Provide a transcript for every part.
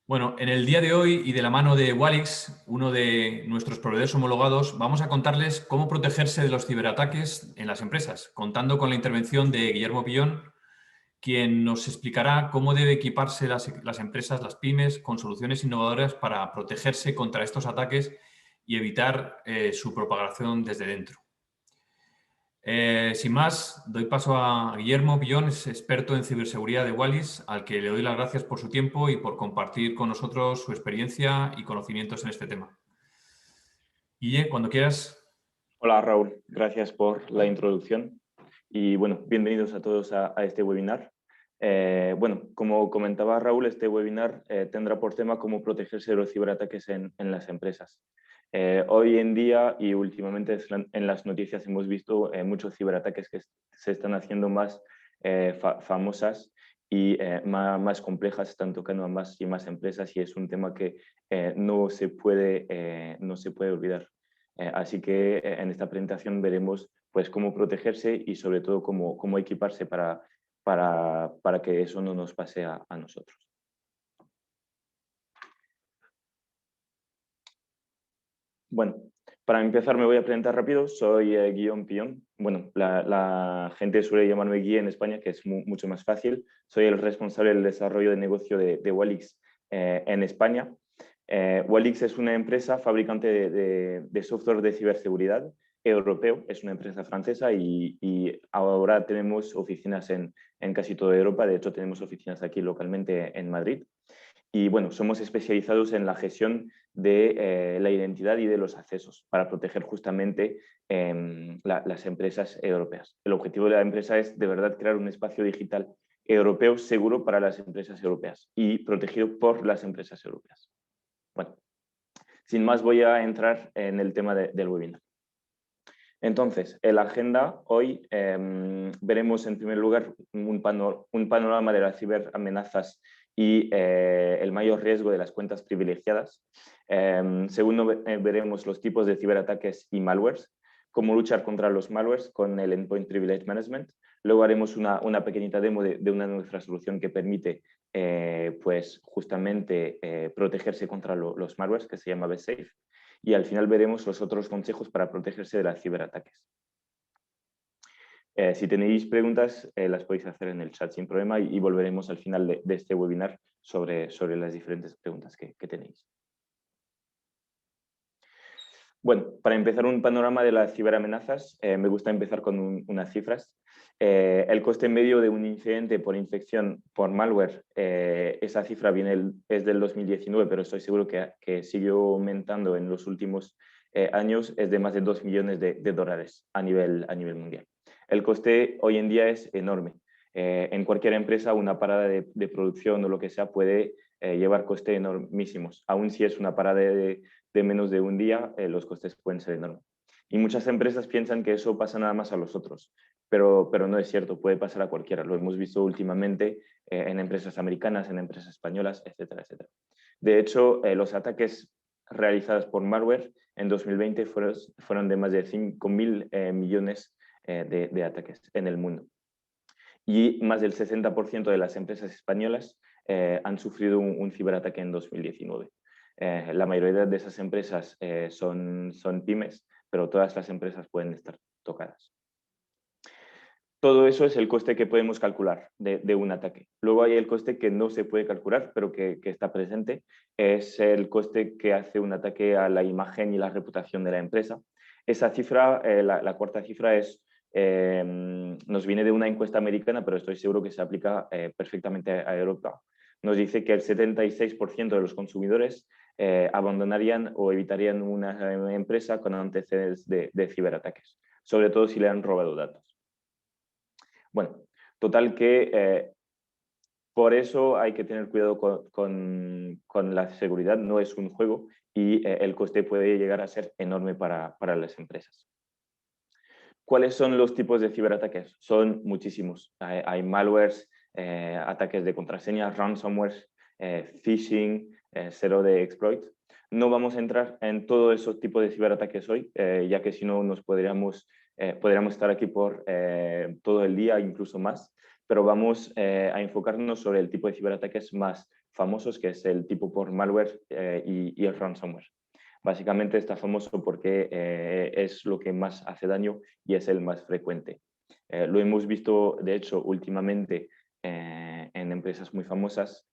Bueno, en el día de hoy y de la mano de Wallix, uno de nuestros proveedores homologados, vamos a contarles cómo protegerse de los ciberataques en las empresas, contando con la intervención de Guillermo Pillón, quien nos explicará cómo debe equiparse las empresas, las pymes, con soluciones innovadoras para protegerse contra estos ataques y evitar su propagación desde dentro. Sin más, doy paso a Guillermo Pillón, es experto en ciberseguridad de Wallis, al que le doy las gracias por su tiempo y por compartir con nosotros su experiencia y conocimientos en este tema. Guille, cuando quieras. Hola Raúl, gracias por la introducción y bueno, bienvenidos a todos a este webinar. Bueno, como comentaba Raúl, este webinar tendrá por tema cómo protegerse de los ciberataques en las empresas. Hoy en día y últimamente en las noticias hemos visto muchos ciberataques que se están haciendo más famosas y más complejas, están tocando a más y más empresas y es un tema que no se puede olvidar. Así que en esta presentación veremos pues, cómo protegerse y sobre todo cómo equiparse para que eso no nos pase a nosotros. Bueno, para empezar me voy a presentar rápido. Soy Guillaume Pillón. Bueno, la gente suele llamarme Guille en España, que es mucho más fácil. Soy el responsable del desarrollo de negocio de Wallix en España. Wallix es una empresa fabricante de software de ciberseguridad europeo, es una empresa francesa y ahora tenemos oficinas en casi toda Europa, de hecho tenemos oficinas aquí localmente en Madrid. Y bueno, somos especializados en la gestión de la identidad y de los accesos para proteger justamente las empresas europeas. El objetivo de la empresa es de verdad crear un espacio digital europeo seguro para las empresas europeas y protegido por las empresas europeas. Bueno, sin más voy a entrar en el tema del webinar. Entonces, en la agenda hoy veremos en primer lugar un panorama de las ciberamenazas y el mayor riesgo de las cuentas privilegiadas. Segundo, veremos los tipos de ciberataques y malwares, cómo luchar contra los malwares con el Endpoint Privilege Management. Luego haremos una pequeñita demo de una nuestra solución que permite pues justamente protegerse contra los malwares, que se llama BSafe. Y al final veremos los otros consejos para protegerse de los ciberataques. Si tenéis preguntas, las podéis hacer en el chat sin problema y volveremos al final de este webinar sobre las diferentes preguntas que tenéis. Bueno, para empezar un panorama de las ciberamenazas, me gusta empezar con unas cifras. El coste medio de un incidente por infección por malware, esa cifra es del 2019, pero estoy seguro que sigue aumentando en los últimos años, es de más de 2 millones de dólares a nivel mundial. El coste hoy en día es enorme. En cualquier empresa, una parada de producción o lo que sea puede llevar costes enormísimos. Aún si es una parada de menos de un día, los costes pueden ser enormes. Y muchas empresas piensan que eso pasa nada más a los otros, pero no es cierto, puede pasar a cualquiera. Lo hemos visto últimamente en empresas americanas, en empresas españolas, etcétera, etcétera. De hecho, los ataques realizados por malware en 2020 fueron de más de 5.000 millones de ataques en el mundo. Y más del 60% de las empresas españolas han sufrido un ciberataque en 2019. La mayoría de esas empresas son pymes, pero todas las empresas pueden estar tocadas. Todo eso es el coste que podemos calcular de un ataque. Luego hay el coste que no se puede calcular, pero que está presente. Es el coste que hace un ataque a la imagen y la reputación de la empresa. Esa cifra, la cuarta cifra, nos viene de una encuesta americana, pero estoy seguro que se aplica perfectamente a Europa. Nos dice que el 76% de los consumidores abandonarían o evitarían una empresa con antecedentes de ciberataques, sobre todo si le han robado datos. Bueno, total que por eso hay que tener cuidado con la seguridad, no es un juego y el coste puede llegar a ser enorme para las empresas. ¿Cuáles son los tipos de ciberataques? Son muchísimos. Hay malwares, ataques de contraseñas, ransomware, phishing, zero day exploit. No vamos a entrar en todos esos tipos de ciberataques hoy, ya que si no nos podríamos estar aquí por todo el día, incluso más, pero vamos a enfocarnos sobre el tipo de ciberataques más famosos, que es el tipo por malware y el ransomware. Básicamente está famoso porque es lo que más hace daño y es el más frecuente. Lo hemos visto, de hecho, últimamente en empresas muy famosas.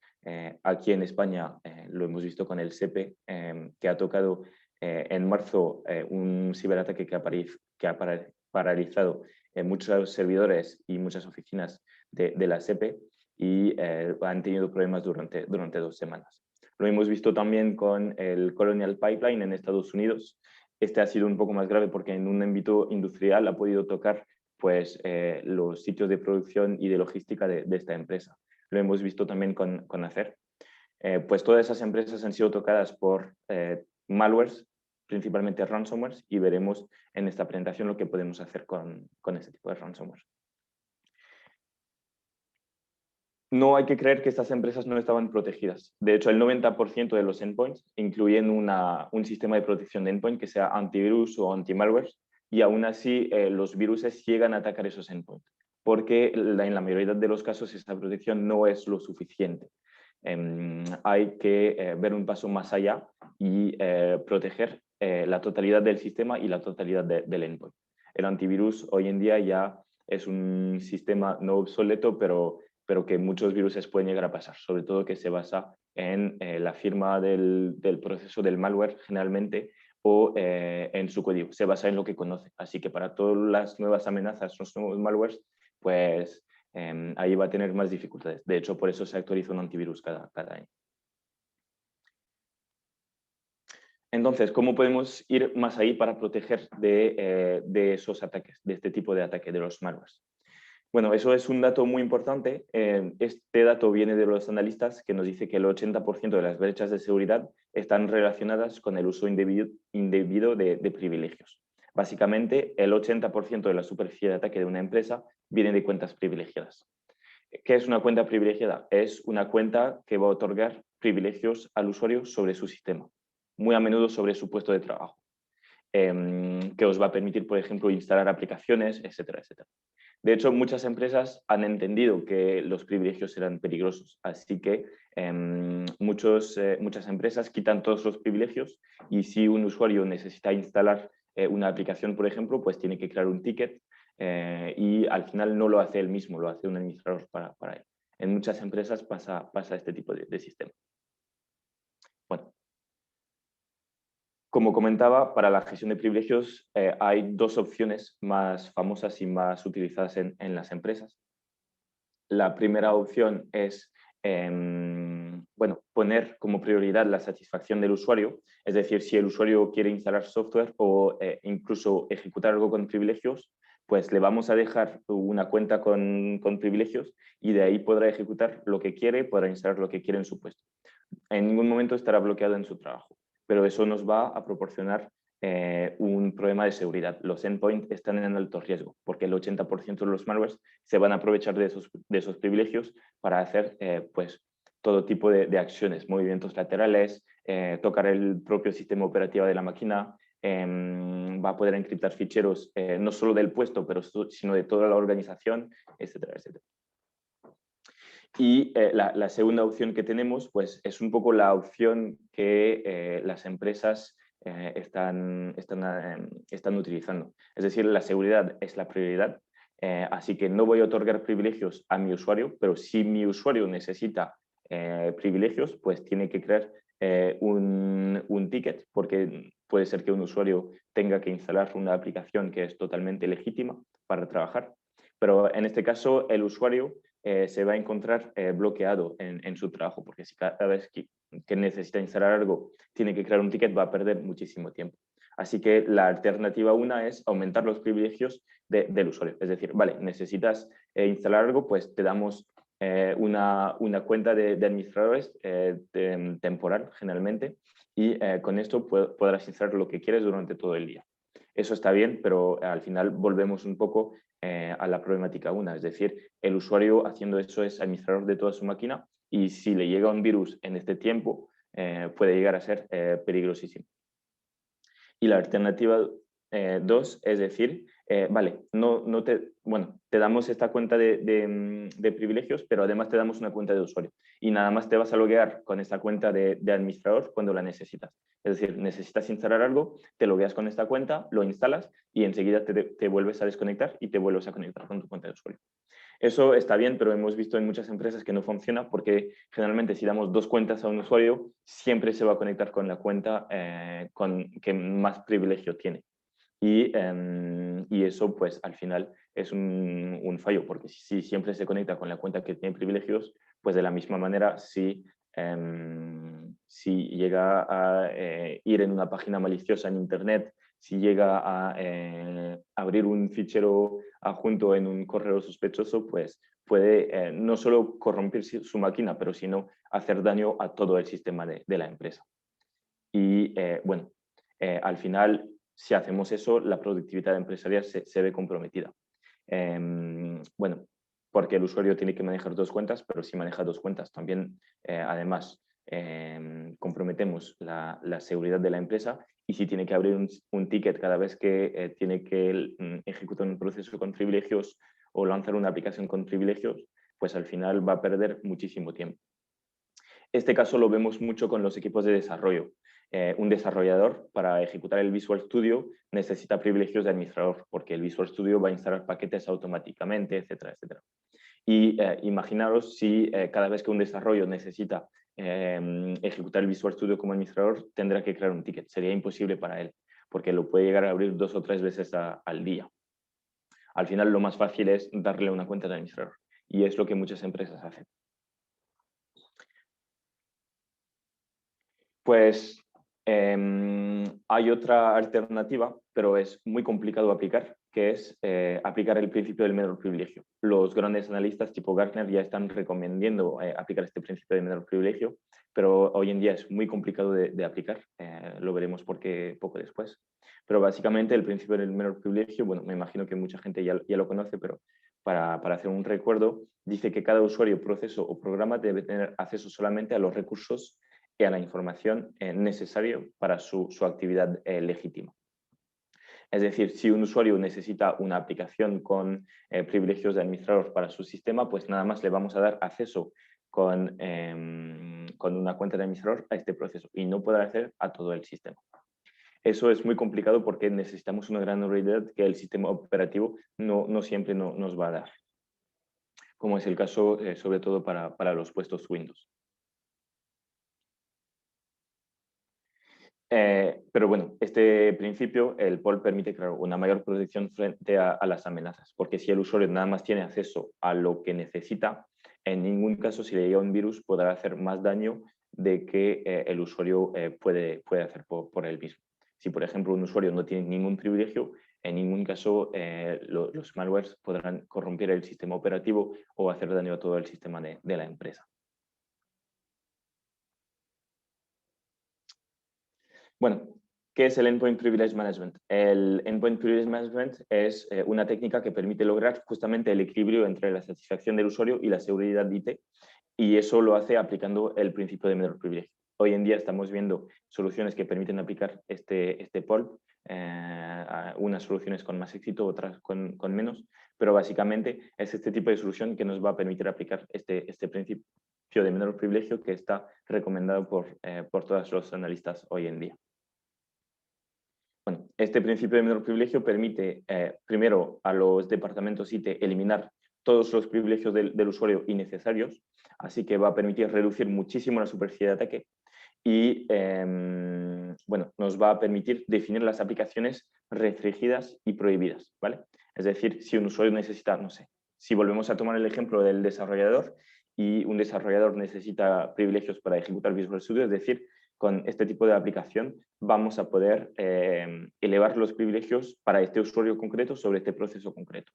Aquí en España lo hemos visto con el SEPE, que ha tocado en marzo un ciberataque que ha paralizado muchos servidores y muchas oficinas de la SEPE y han tenido problemas durante 2 semanas. Lo hemos visto también con el Colonial Pipeline en Estados Unidos. Este ha sido un poco más grave porque en un ámbito industrial ha podido tocar pues, los sitios de producción y de logística de esta empresa. Lo hemos visto también con Acer. Pues todas esas empresas han sido tocadas por malwares, principalmente ransomwares, y veremos en esta presentación lo que podemos hacer con este tipo de ransomware. No hay que creer que estas empresas no estaban protegidas. De hecho, el 90% de los endpoints incluyen un sistema de protección de endpoint que sea antivirus o anti-malware, y aún así los virus llegan a atacar esos endpoints, porque en la mayoría de los casos esta protección no es lo suficiente. Hay que ver un paso más allá y proteger la totalidad del sistema y la totalidad del endpoint. El antivirus hoy en día ya es un sistema no obsoleto, pero que muchos virus pueden llegar a pasar, sobre todo que se basa en la firma del proceso del malware generalmente o en su código, se basa en lo que conoce. Así que para todas las nuevas amenazas, los nuevos malwares, pues ahí va a tener más dificultades. De hecho, por eso se actualiza un antivirus cada año. Entonces, ¿cómo podemos ir más ahí para proteger de esos ataques, de este tipo de ataque, de los malwares? Bueno, eso es un dato muy importante. Este dato viene de los analistas que nos dice que el 80% de las brechas de seguridad están relacionadas con el uso indebido de privilegios. Básicamente, el 80% de la superficie de ataque de una empresa viene de cuentas privilegiadas. ¿Qué es una cuenta privilegiada? Es una cuenta que va a otorgar privilegios al usuario sobre su sistema, muy a menudo sobre su puesto de trabajo, que os va a permitir, por ejemplo, instalar aplicaciones, etcétera, etcétera. De hecho, muchas empresas han entendido que los privilegios eran peligrosos, así que muchas empresas quitan todos los privilegios, y si un usuario necesita instalar una aplicación, por ejemplo, pues tiene que crear un ticket y al final no lo hace él mismo, lo hace un administrador para él. En muchas empresas pasa este tipo de sistema. Bueno, como comentaba, para la gestión de privilegios hay 2 opciones más famosas y más utilizadas en las empresas. La primera opción es poner como prioridad la satisfacción del usuario, es decir, si el usuario quiere instalar software o incluso ejecutar algo con privilegios, pues le vamos a dejar una cuenta con privilegios y de ahí podrá ejecutar lo que quiere, podrá instalar lo que quiere en su puesto. En ningún momento estará bloqueado en su trabajo, pero eso nos va a proporcionar un problema de seguridad. Los endpoints están en alto riesgo porque el 80% de los malwares se van a aprovechar de esos privilegios para hacer pues, todo tipo de acciones, movimientos laterales, tocar el propio sistema operativo de la máquina, va a poder encriptar ficheros no solo del puesto, sino de toda la organización, etcétera, etcétera. Y la segunda opción que tenemos pues, es un poco la opción que las empresas están utilizando. Es decir, la seguridad es la prioridad, así que no voy a otorgar privilegios a mi usuario, pero si mi usuario necesita privilegios, pues tiene que crear un ticket, porque puede ser que un usuario tenga que instalar una aplicación que es totalmente legítima para trabajar, pero en este caso el usuario se va a encontrar bloqueado en su trabajo, porque si cada vez que necesita instalar algo tiene que crear un ticket, va a perder muchísimo tiempo. Así que la alternativa una es aumentar los privilegios del usuario. Es decir, vale, necesitas instalar algo, pues te damos una cuenta de administradores temporal generalmente, y con esto podrás instalar lo que quieres durante todo el día. Eso está bien, pero al final volvemos un poco a la problemática una, es decir, el usuario haciendo eso es administrador de toda su máquina, y si le llega un virus en este tiempo puede llegar a ser peligrosísimo. Y la alternativa 2, es decir, vale, te damos esta cuenta de privilegios, pero además te damos una cuenta de usuario. Y nada más te vas a loguear con esta cuenta de administrador cuando la necesitas. Es decir, necesitas instalar algo, te logueas con esta cuenta, lo instalas y enseguida te vuelves a desconectar y te vuelves a conectar con tu cuenta de usuario. Eso está bien, pero hemos visto en muchas empresas que no funciona porque generalmente si damos dos cuentas a un usuario, siempre se va a conectar con la cuenta que más privilegio tiene. Y eso, pues, al final es un fallo, porque si siempre se conecta con la cuenta que tiene privilegios, pues de la misma manera, si llega a ir en una página maliciosa en Internet, si llega a abrir un fichero adjunto en un correo sospechoso, pues puede no solo corromper su máquina, pero sino hacer daño a todo el sistema de la empresa. Y al final, si hacemos eso, la productividad empresarial se ve comprometida. Porque el usuario tiene que manejar dos cuentas, pero si maneja dos cuentas también, además, comprometemos la seguridad de la empresa, y si tiene que abrir un ticket cada vez que tiene que ejecutar un proceso con privilegios o lanzar una aplicación con privilegios, pues al final va a perder muchísimo tiempo. Este caso lo vemos mucho con los equipos de desarrollo. Un desarrollador, para ejecutar el Visual Studio, necesita privilegios de administrador, porque el Visual Studio va a instalar paquetes automáticamente, etcétera, etcétera. Y imaginaros si cada vez que un desarrollo necesita ejecutar el Visual Studio como administrador, tendrá que crear un ticket. Sería imposible para él, porque lo puede llegar a abrir 2 o 3 veces al día. Al final, lo más fácil es darle una cuenta de administrador, y es lo que muchas empresas hacen. Pues hay otra alternativa, pero es muy complicado aplicar, que es aplicar el principio del menor privilegio. Los grandes analistas tipo Gartner ya están recomendando aplicar este principio del menor privilegio, pero hoy en día es muy complicado de aplicar. Lo veremos porque poco después. Pero básicamente el principio del menor privilegio, bueno, me imagino que mucha gente ya lo conoce, pero para hacer un recuerdo, dice que cada usuario, proceso o programa debe tener acceso solamente a los recursos y a la información necesaria para su actividad legítima. Es decir, si un usuario necesita una aplicación con privilegios de administrador para su sistema, pues nada más le vamos a dar acceso con una cuenta de administrador a este proceso, y no podrá acceder a todo el sistema. Eso es muy complicado porque necesitamos una gran realidad que el sistema operativo no siempre nos va a dar, como es el caso sobre todo para los puestos Windows. Pero bueno, este principio, el POL, permite, claro, una mayor protección frente a las amenazas, porque si el usuario nada más tiene acceso a lo que necesita, en ningún caso, si le llega un virus, podrá hacer más daño de que el usuario puede hacer por él mismo. Si, por ejemplo, un usuario no tiene ningún privilegio, en ningún caso los malwares podrán corromper el sistema operativo o hacer daño a todo el sistema de la empresa. Bueno, ¿qué es el Endpoint Privilege Management? El Endpoint Privilege Management es una técnica que permite lograr justamente el equilibrio entre la satisfacción del usuario y la seguridad de IT, y eso lo hace aplicando el principio de menor privilegio. Hoy en día estamos viendo soluciones que permiten aplicar este POL, unas soluciones con más éxito, otras con menos, pero básicamente es este tipo de solución que nos va a permitir aplicar este principio de menor privilegio que está recomendado por todos los analistas hoy en día. Bueno, este principio de menor privilegio permite primero a los departamentos IT eliminar todos los privilegios del usuario innecesarios, así que va a permitir reducir muchísimo la superficie de ataque, y nos va a permitir definir las aplicaciones restringidas y prohibidas, ¿vale? Es decir, si un usuario necesita, no sé, si volvemos a tomar el ejemplo del desarrollador, y un desarrollador necesita privilegios para ejecutar Visual Studio, es decir, con este tipo de aplicación vamos a poder elevar los privilegios para este usuario concreto sobre este proceso concreto.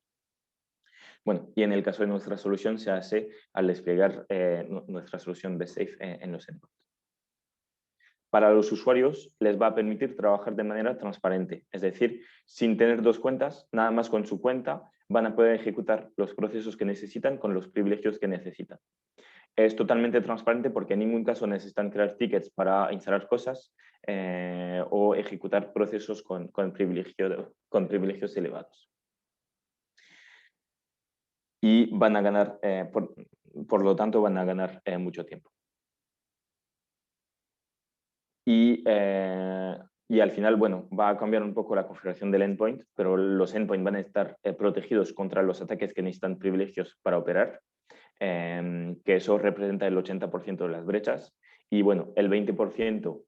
Bueno, y en el caso de nuestra solución se hace al desplegar nuestra solución BestSafe en los endpoints. Para los usuarios les va a permitir trabajar de manera transparente, es decir, sin tener dos cuentas, nada más con su cuenta van a poder ejecutar los procesos que necesitan con los privilegios que necesitan. Es totalmente transparente porque en ningún caso necesitan crear tickets para instalar cosas o ejecutar procesos con privilegios elevados. y van a ganar, por lo tanto, van a ganar mucho tiempo. Y al final, bueno, va a cambiar un poco la configuración del endpoint, pero los endpoints van a estar protegidos contra los ataques que necesitan privilegios para operar, que eso representa el 80% de las brechas. Y bueno, el 20%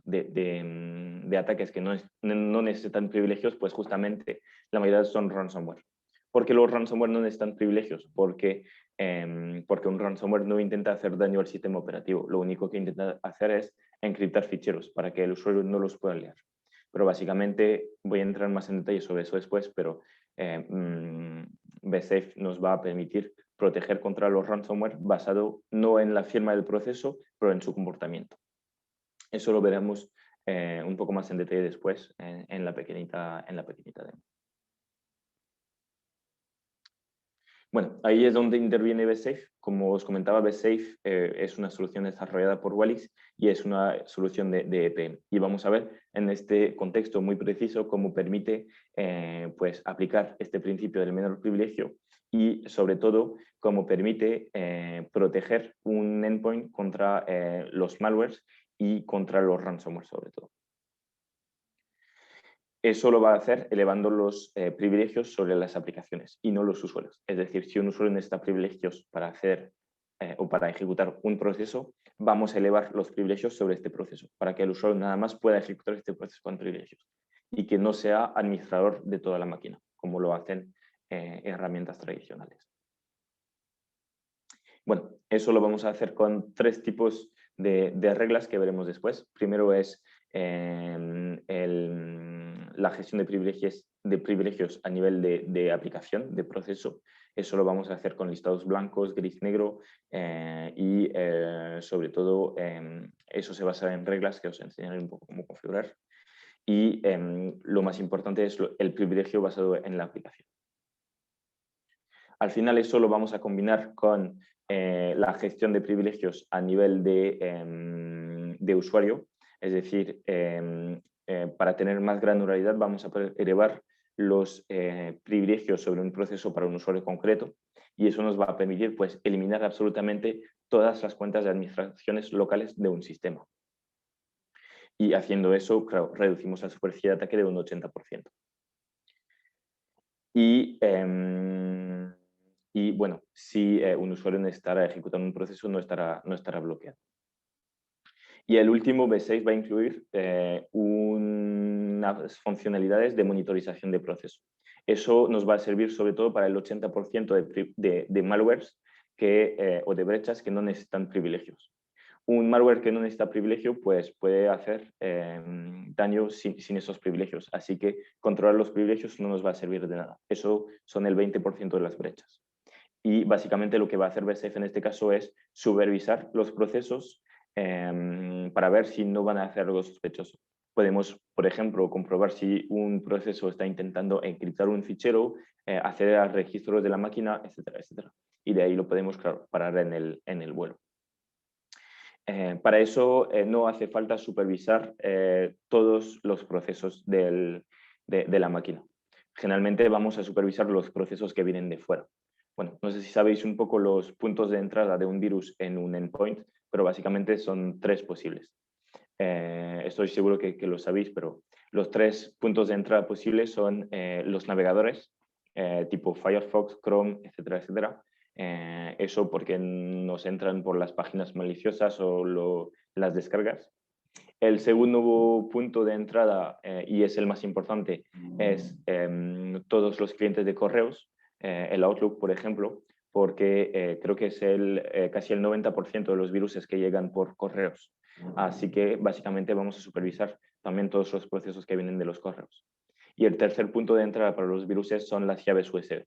de ataques que no necesitan privilegios, pues justamente la mayoría son ransomware. ¿Por qué los ransomware no necesitan privilegios? Porque un ransomware no intenta hacer daño al sistema operativo. Lo único que intenta hacer es encriptar ficheros para que el usuario no los pueda leer. Pero básicamente, voy a entrar más en detalle sobre eso después, pero BSafe nos va a permitir proteger contra los ransomware basado no en la firma del proceso, pero en su comportamiento. Eso lo veremos un poco más en detalle después en la pequeñita demo. Bueno, ahí es donde interviene BSafe. Como os comentaba, BSafe es una solución desarrollada por Walix y es una solución de EPM. Y vamos a ver en este contexto muy preciso cómo permite pues, aplicar este principio del menor privilegio y, sobre todo, cómo permite proteger un endpoint contra los malwares y contra los ransomware, sobre todo. Eso lo va a hacer elevando los privilegios sobre las aplicaciones y no los usuarios. Es decir, si un usuario necesita privilegios para hacer o para ejecutar un proceso, vamos a elevar los privilegios sobre este proceso para que el usuario nada más pueda ejecutar este proceso con privilegios y que no sea administrador de toda la máquina, como lo hacen herramientas tradicionales. Bueno, eso lo vamos a hacer con tres tipos de reglas que veremos después. Primero es la gestión de privilegios a nivel de aplicación, de proceso. Eso lo vamos a hacer con listados blancos, gris, negro y sobre todo eso se basa en reglas que os enseñaré un poco cómo configurar. Y lo más importante es el privilegio basado en la aplicación. Al final eso lo vamos a combinar con la gestión de privilegios a nivel de usuario, es decir, para tener más granularidad vamos a poder elevar los privilegios sobre un proceso para un usuario concreto y eso nos va a permitir pues, eliminar absolutamente todas las cuentas de administraciones locales de un sistema. Y haciendo eso, claro, reducimos la superficie de ataque de un 80%. Y bueno, si un usuario necesitara ejecutar un proceso, no estará bloqueado. Y el último, B6, va a incluir unas funcionalidades de monitorización de proceso. Eso nos va a servir sobre todo para el 80% de malwares o de brechas que no necesitan privilegios. Un malware que no necesita privilegio pues puede hacer daño sin esos privilegios. Así que controlar los privilegios no nos va a servir de nada. Eso son el 20% de las brechas. Y básicamente lo que va a hacer BSafe en este caso es supervisar los procesos para ver si no van a hacer algo sospechoso. Podemos, por ejemplo, comprobar si un proceso está intentando encriptar un fichero, acceder a registros de la máquina, etcétera, etcétera. Y de ahí lo podemos, claro, parar en el vuelo. Para eso no hace falta supervisar todos los procesos de la máquina. Generalmente vamos a supervisar los procesos que vienen de fuera. Bueno, no sé si sabéis un poco los puntos de entrada de un virus en un endpoint, pero básicamente son tres posibles. Estoy seguro que lo sabéis, pero los tres puntos de entrada posibles son los navegadores, tipo Firefox, Chrome, etcétera, etcétera. Eso porque nos entran por las páginas maliciosas o las descargas. El segundo punto de entrada, y es el más importante, es todos los clientes de correos, el Outlook, por ejemplo, porque creo que es casi el 90% de los virus que llegan por correos. Así que básicamente vamos a supervisar también todos los procesos que vienen de los correos. Y el tercer punto de entrada para los virus son las llaves USB.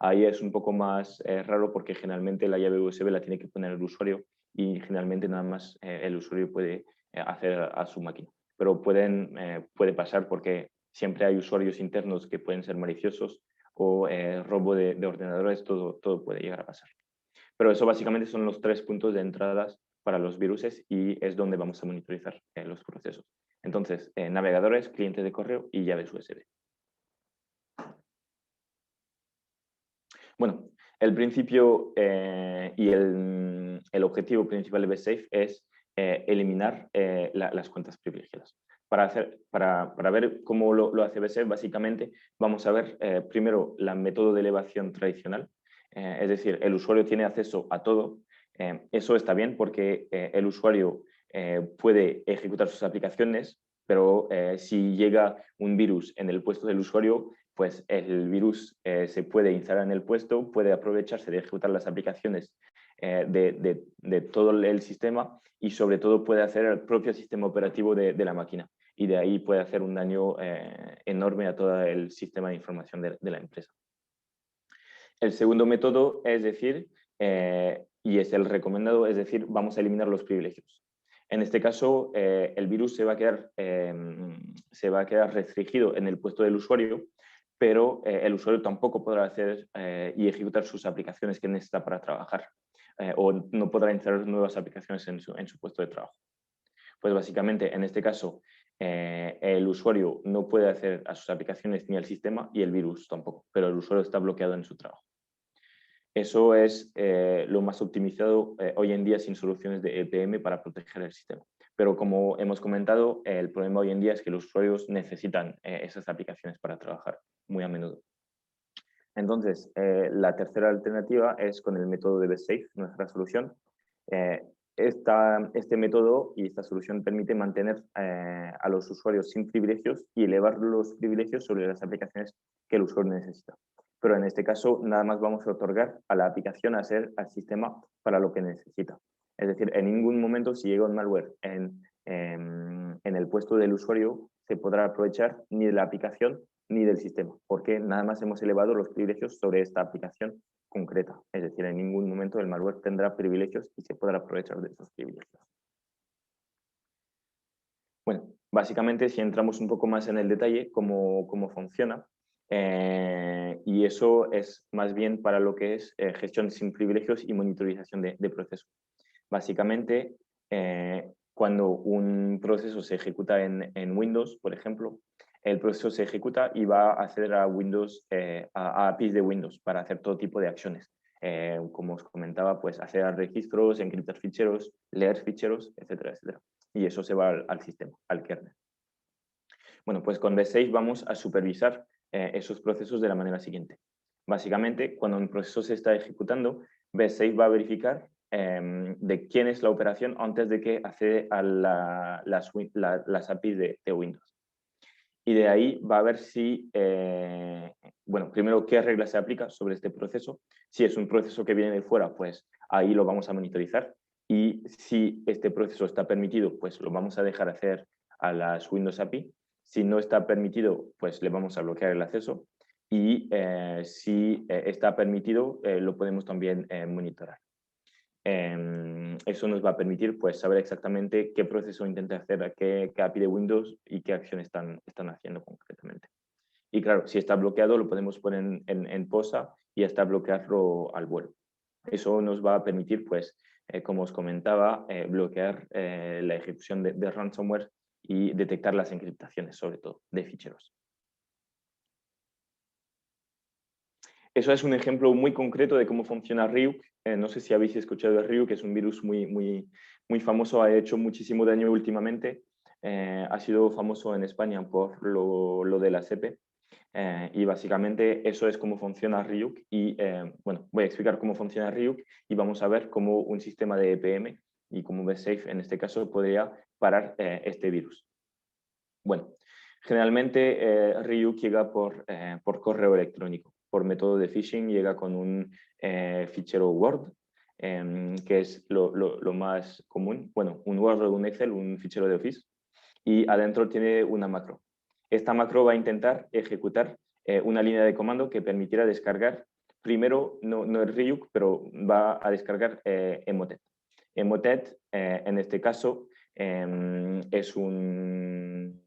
Ahí es un poco más raro porque generalmente la llave USB la tiene que poner el usuario y generalmente nada más el usuario puede hacer a su máquina. Pero puede pasar porque siempre hay usuarios internos que pueden ser maliciosos o robo de ordenadores, todo puede llegar a pasar. Pero eso básicamente son los tres puntos de entradas para los virus y es donde vamos a monitorizar los procesos. Entonces, navegadores, clientes de correo y llaves USB. Bueno, el principio y el objetivo principal de BestSafe es eliminar las cuentas privilegiadas. Para ver cómo lo hace BestSafe, básicamente vamos a ver primero la método de elevación tradicional, es decir, el usuario tiene acceso a todo. Eso está bien porque el usuario puede ejecutar sus aplicaciones, pero si llega un virus en el puesto del usuario, pues el virus se puede instalar en el puesto, puede aprovecharse de ejecutar las aplicaciones de todo el sistema y sobre todo puede hacer el propio sistema operativo de la máquina y de ahí puede hacer un daño enorme a todo el sistema de información de la empresa. El segundo método es decir, y es el recomendado, es decir, vamos a eliminar los privilegios. En este caso, el virus se va a quedar restringido en el puesto del usuario, pero el usuario tampoco podrá hacer y ejecutar sus aplicaciones que necesita para trabajar o no podrá instalar nuevas aplicaciones en su puesto de trabajo. Pues básicamente, en este caso, el usuario no puede hacer a sus aplicaciones ni al sistema y el virus tampoco, pero el usuario está bloqueado en su trabajo. Eso es lo más optimizado hoy en día sin soluciones de EPM para proteger el sistema. Pero como hemos comentado, el problema hoy en día es que los usuarios necesitan esas aplicaciones para trabajar muy a menudo. Entonces, la tercera alternativa es con el método de BestSafe, nuestra solución. Este método y esta solución permite mantener a los usuarios sin privilegios y elevar los privilegios sobre las aplicaciones que el usuario necesita. Pero en este caso, nada más vamos a otorgar a la aplicación al sistema para lo que necesita. Es decir, en ningún momento, si llega un malware en el puesto del usuario, se podrá aprovechar ni de la aplicación ni del sistema, porque nada más hemos elevado los privilegios sobre esta aplicación concreta. Es decir, en ningún momento el malware tendrá privilegios y se podrá aprovechar de esos privilegios. Bueno, básicamente si entramos un poco más en el detalle cómo funciona, y eso es más bien para lo que es gestión sin privilegios y monitorización de procesos. Básicamente, cuando un proceso se ejecuta en Windows, por ejemplo, el proceso se ejecuta y va a acceder a Windows, a APIs de Windows para hacer todo tipo de acciones. Como os comentaba, pues acceder a registros, encriptar ficheros, leer ficheros, etcétera, etcétera. Y eso se va al sistema, al kernel. Bueno, pues con BestSafe vamos a supervisar esos procesos de la manera siguiente. Básicamente, cuando un proceso se está ejecutando, BestSafe va a verificar de quién es la operación antes de que accede a las APIs de Windows. Y de ahí va a ver si, bueno, primero qué regla se aplica sobre este proceso. Si es un proceso que viene de fuera, pues ahí lo vamos a monitorizar. Y si este proceso está permitido, pues lo vamos a dejar hacer a las Windows API. Si no está permitido, pues le vamos a bloquear el acceso. Y si está permitido, lo podemos también monitorar. Eso nos va a permitir pues, saber exactamente qué proceso intenta hacer, qué API de Windows y qué acción están haciendo concretamente. Y claro, si está bloqueado lo podemos poner en posa y hasta bloquearlo al vuelo. Eso nos va a permitir, pues, como os comentaba, bloquear la ejecución de ransomware y detectar las encriptaciones, sobre todo, de ficheros. Eso es un ejemplo muy concreto de cómo funciona Ryuk. No sé si habéis escuchado de Ryuk, que es un virus muy famoso, ha hecho muchísimo daño últimamente. Ha sido famoso en España por lo de la SEPE. Y básicamente eso es cómo funciona Ryuk. Y bueno, voy a explicar cómo funciona Ryuk y vamos a ver cómo un sistema de EPM y cómo BestSafe en este caso podría parar este virus. Bueno, generalmente Ryuk llega por correo electrónico. Por método de phishing llega con un fichero Word, que es lo más común. Bueno, un Word o un Excel, un fichero de Office. Y adentro tiene una macro. Esta macro va a intentar ejecutar una línea de comando que permitirá descargar, primero, no el Ryuk, pero va a descargar Emotet. Emotet, en este caso, es un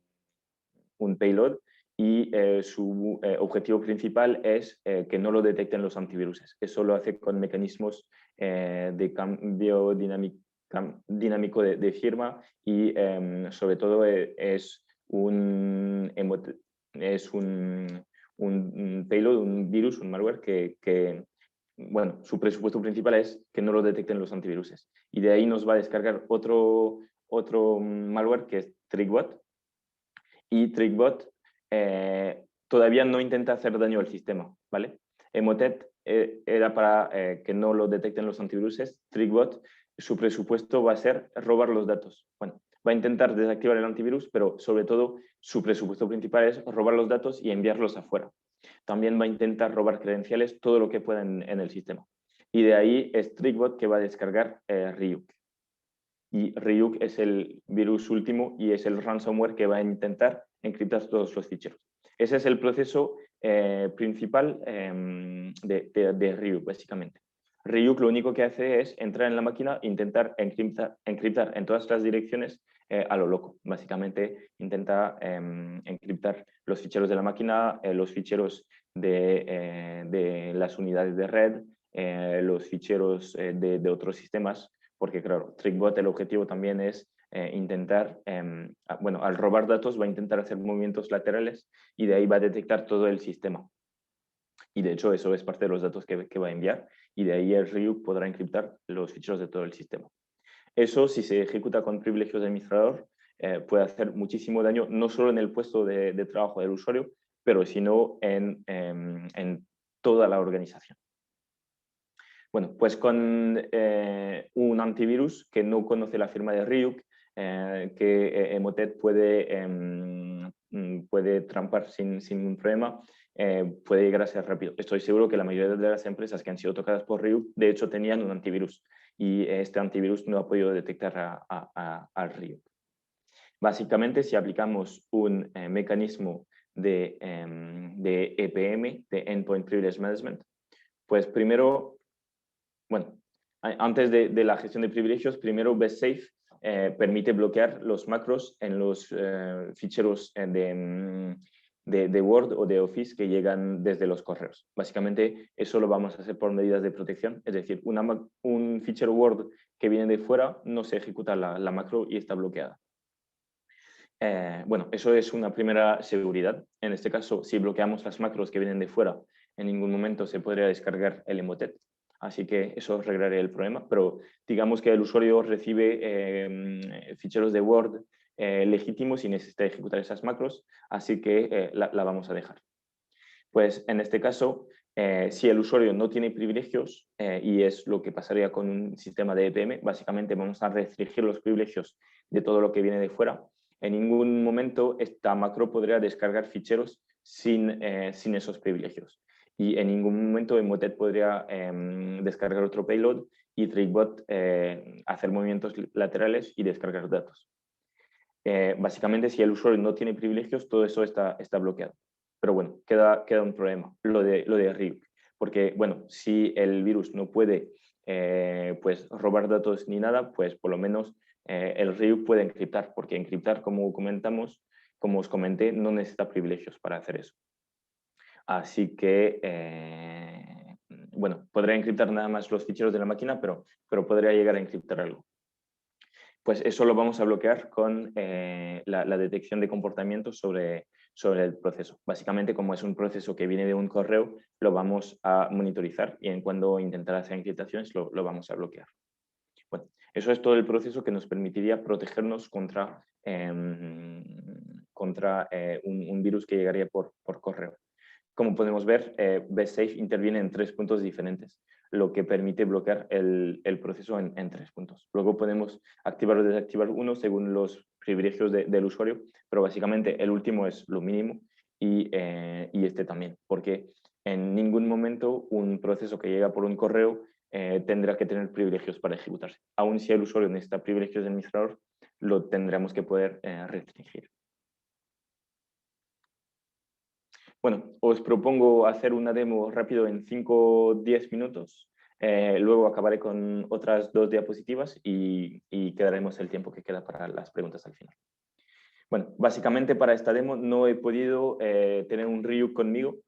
payload y su objetivo principal es que no lo detecten los antivirus. Eso lo hace con mecanismos de cambio dinámico de firma y sobre todo es un payload, un virus, un malware que bueno, su presupuesto principal es que no lo detecten los antivirus. Y de ahí nos va a descargar otro malware que es TrickBot. Y TrickBot todavía no intenta hacer daño al sistema, ¿vale? Emotet era para que no lo detecten los antivirus. TrickBot, su presupuesto va a ser robar los datos. Bueno, va a intentar desactivar el antivirus, pero sobre todo su presupuesto principal es robar los datos y enviarlos afuera. También va a intentar robar credenciales, todo lo que pueda en el sistema. Y de ahí es TrickBot que va a descargar Ryuk. Y Ryuk es el virus último y es el ransomware que va a intentar encriptar todos los ficheros. Ese es el proceso principal de Ryuk, básicamente. Ryuk lo único que hace es entrar en la máquina e intentar encriptar en todas las direcciones a lo loco. Básicamente intenta encriptar los ficheros de la máquina, los ficheros de las unidades de red, los ficheros de otros sistemas, porque claro, TrickBot el objetivo también es intentar, bueno, al robar datos va a intentar hacer movimientos laterales y de ahí va a detectar todo el sistema. Y de hecho eso es parte de los datos que va a enviar y de ahí el Ryuk podrá encriptar los ficheros de todo el sistema. Eso, si se ejecuta con privilegios de administrador, puede hacer muchísimo daño, no solo en el puesto de trabajo del usuario, pero sino en toda la organización. Bueno, pues con un antivirus que no conoce la firma de Ryuk, que Emotet puede trampar sin ningún problema, puede llegar a ser rápido. Estoy seguro que la mayoría de las empresas que han sido tocadas por Ryuk, de hecho, tenían un antivirus y este antivirus no ha podido detectar al Ryuk. Básicamente, si aplicamos un mecanismo de EPM, de Endpoint Privilege Management, pues primero, bueno, antes de la gestión de privilegios, primero BestSafe permite bloquear los macros en los ficheros de Word o de Office que llegan desde los correos. Básicamente, eso lo vamos a hacer por medidas de protección, es decir, un fichero Word que viene de fuera no se ejecuta la macro y está bloqueada. Bueno, eso es una primera seguridad. En este caso, si bloqueamos las macros que vienen de fuera, en ningún momento se podría descargar el Emotet. Así que eso arreglaría el problema, pero digamos que el usuario recibe ficheros de Word legítimos y necesita ejecutar esas macros, así que la vamos a dejar. Pues en este caso, si el usuario no tiene privilegios, y es lo que pasaría con un sistema de EPM, básicamente vamos a restringir los privilegios de todo lo que viene de fuera. En ningún momento esta macro podría descargar ficheros sin esos privilegios. Y en ningún momento Emotet podría descargar otro payload y TrickBot hacer movimientos laterales y descargar datos. Básicamente, si el usuario no tiene privilegios, todo eso está bloqueado. Pero bueno, queda un problema, lo de Ryuk. Porque, bueno, si el virus no puede pues, robar datos ni nada, pues por lo menos el Ryuk puede encriptar, porque encriptar, como os comenté, no necesita privilegios para hacer eso. Así que, bueno, podría encriptar nada más los ficheros de la máquina, pero podría llegar a encriptar algo. Pues eso lo vamos a bloquear con la detección de comportamientos sobre el proceso. Básicamente, como es un proceso que viene de un correo, lo vamos a monitorizar y en cuando intentar hacer encriptaciones lo vamos a bloquear. Bueno, eso es todo el proceso que nos permitiría protegernos contra un virus que llegaría por correo. Como podemos ver, BestSafe interviene en 3 puntos diferentes, lo que permite bloquear el proceso en 3 puntos. Luego podemos activar o desactivar uno según los privilegios del usuario, pero básicamente el último es lo mínimo y este también, porque en ningún momento un proceso que llega por un correo tendrá que tener privilegios para ejecutarse. Aun si el usuario necesita privilegios de administrador, lo tendremos que poder restringir. Bueno, os propongo hacer una demo rápido en 5 o 10 minutos. Luego acabaré con otras 2 diapositivas y quedaremos el tiempo que queda para las preguntas al final. Bueno, básicamente para esta demo no he podido tener un Ryuk conmigo,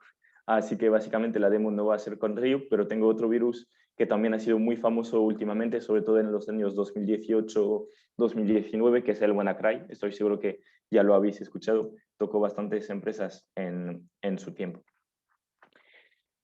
así que básicamente la demo no va a ser con Ryuk, pero tengo otro virus que también ha sido muy famoso últimamente, sobre todo en los años 2018-2019, que es el WannaCry. Estoy seguro que ya lo habéis escuchado, tocó bastantes empresas en su tiempo.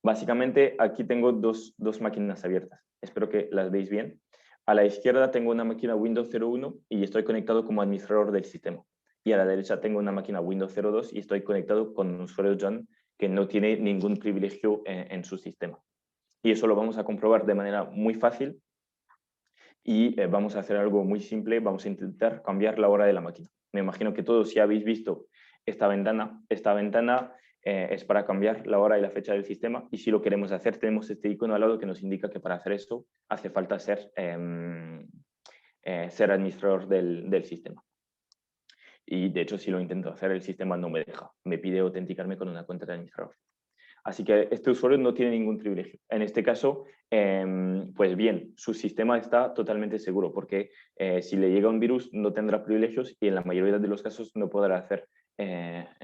Básicamente, aquí tengo dos máquinas abiertas. Espero que las veáis bien. A la izquierda tengo una máquina Windows 01 y estoy conectado como administrador del sistema. Y a la derecha tengo una máquina Windows 02 y estoy conectado con un usuario John que no tiene ningún privilegio en su sistema. Y eso lo vamos a comprobar de manera muy fácil y vamos a hacer algo muy simple. Vamos a intentar cambiar la hora de la máquina. Me imagino que todos ya habéis visto esta ventana. Esta ventana es para cambiar la hora y la fecha del sistema, y si lo queremos hacer tenemos este icono al lado que nos indica que para hacer eso hace falta ser administrador del sistema. Y de hecho, si lo intento hacer, el sistema no me deja. Me pide autenticarme con una cuenta de administrador. Así que este usuario no tiene ningún privilegio. En este caso, pues bien, su sistema está totalmente seguro, porque si le llega un virus no tendrá privilegios y en la mayoría de los casos no podrá hacer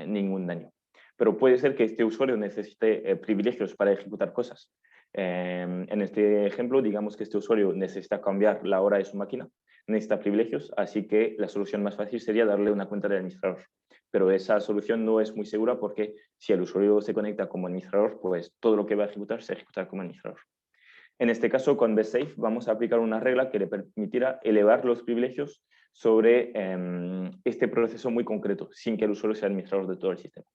ningún daño. Pero puede ser que este usuario necesite privilegios para ejecutar cosas. En este ejemplo, digamos que este usuario necesita cambiar la hora de su máquina, necesita privilegios, así que la solución más fácil sería darle una cuenta de administrador. Pero esa solución no es muy segura porque si el usuario se conecta como administrador, pues todo lo que va a ejecutar se ejecutará como administrador. En este caso, con BSafe vamos a aplicar una regla que le permitirá elevar los privilegios sobre este proceso muy concreto, sin que el usuario sea administrador de todo el sistema.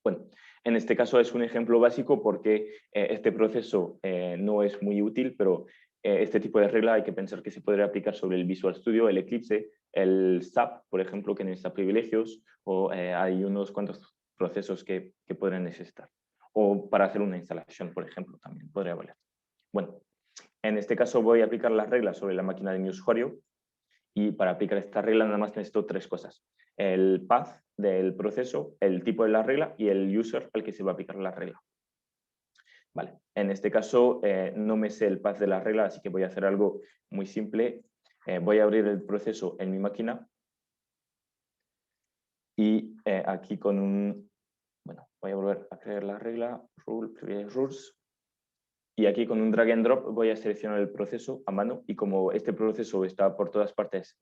Bueno, en este caso es un ejemplo básico porque este proceso no es muy útil, pero este tipo de regla hay que pensar que se podría aplicar sobre el Visual Studio, el Eclipse, el SAP, por ejemplo, que necesita privilegios, o hay unos cuantos procesos que podrían necesitar. O para hacer una instalación, por ejemplo, también podría valer. Bueno, en este caso voy a aplicar las reglas sobre la máquina de mi usuario, y para aplicar esta regla nada más necesito tres cosas: el path del proceso, el tipo de la regla y el user al que se va a aplicar la regla. Vale, en este caso no me sé el path de la regla, así que voy a hacer algo muy simple. Voy a abrir el proceso en mi máquina y aquí con un... Bueno, voy a volver a crear la regla, rule, previous rules. Y aquí con un drag and drop voy a seleccionar el proceso a mano, y como este proceso está por todas partes,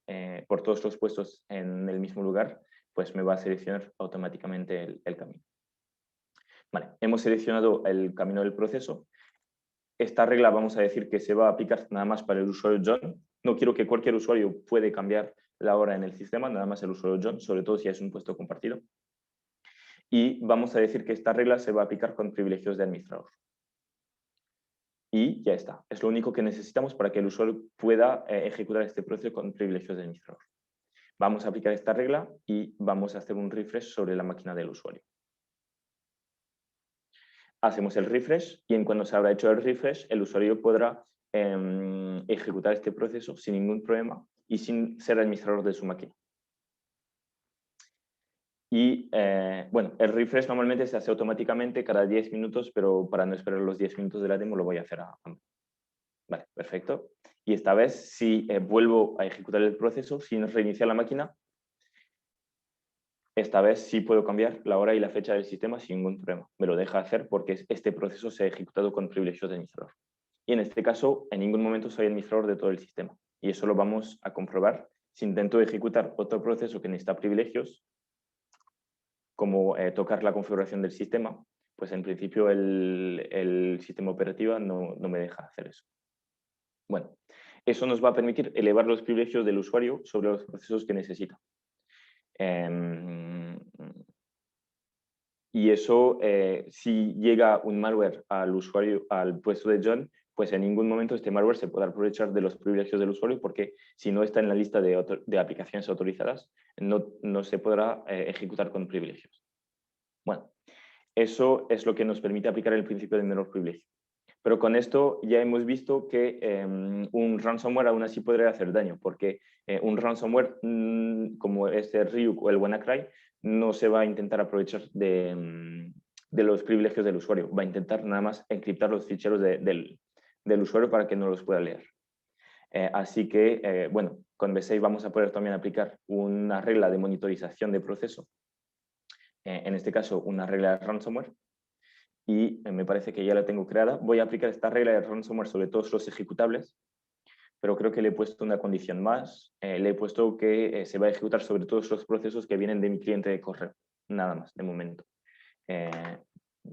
por todos los puestos en el mismo lugar, pues me va a seleccionar automáticamente el camino. Vale, hemos seleccionado el camino del proceso. Esta regla vamos a decir que se va a aplicar nada más para el usuario John. No quiero que cualquier usuario puede cambiar la hora en el sistema, nada más el usuario John, sobre todo si es un puesto compartido. Y vamos a decir que esta regla se va a aplicar con privilegios de administrador. Y ya está. Es lo único que necesitamos para que el usuario pueda ejecutar este proceso con privilegios de administrador. Vamos a aplicar esta regla y vamos a hacer un refresh sobre la máquina del usuario. Hacemos el refresh y en cuanto se habrá hecho el refresh, el usuario podrá ejecutar este proceso sin ningún problema y sin ser administrador de su máquina. Y bueno, el refresh normalmente se hace automáticamente cada 10 minutos, pero para no esperar los 10 minutos de la demo lo voy a hacer a mano. Vale, perfecto. Y esta vez, si vuelvo a ejecutar el proceso sin reiniciar la máquina, esta vez sí puedo cambiar la hora y la fecha del sistema sin ningún problema. Me lo deja hacer porque este proceso se ha ejecutado con privilegios de administrador. Y en este caso, en ningún momento soy administrador de todo el sistema. Y eso lo vamos a comprobar si intento ejecutar otro proceso que necesita privilegios, como tocar la configuración del sistema. Pues en principio el sistema operativo no me deja hacer eso. Bueno, eso nos va a permitir elevar los privilegios del usuario sobre los procesos que necesita. Y eso, si llega un malware al usuario, al puesto de John, pues en ningún momento este malware se podrá aprovechar de los privilegios del usuario, porque si no está en la lista de aplicaciones autorizadas, no se podrá ejecutar con privilegios. Bueno, eso es lo que nos permite aplicar el principio del menor privilegio. Pero con esto ya hemos visto que un ransomware aún así podría hacer daño, porque un ransomware como este Ryuk o el WannaCry no se va a intentar aprovechar de los privilegios del usuario, va a intentar nada más encriptar los ficheros del usuario para que no los pueda leer. Así que, bueno, con BSafe vamos a poder también aplicar una regla de monitorización de proceso, en este caso una regla de ransomware, y me parece que ya la tengo creada. Voy a aplicar esta regla de ransomware sobre todos los ejecutables, pero creo que le he puesto una condición más. Le he puesto que se va a ejecutar sobre todos los procesos que vienen de mi cliente de correo. Nada más, de momento.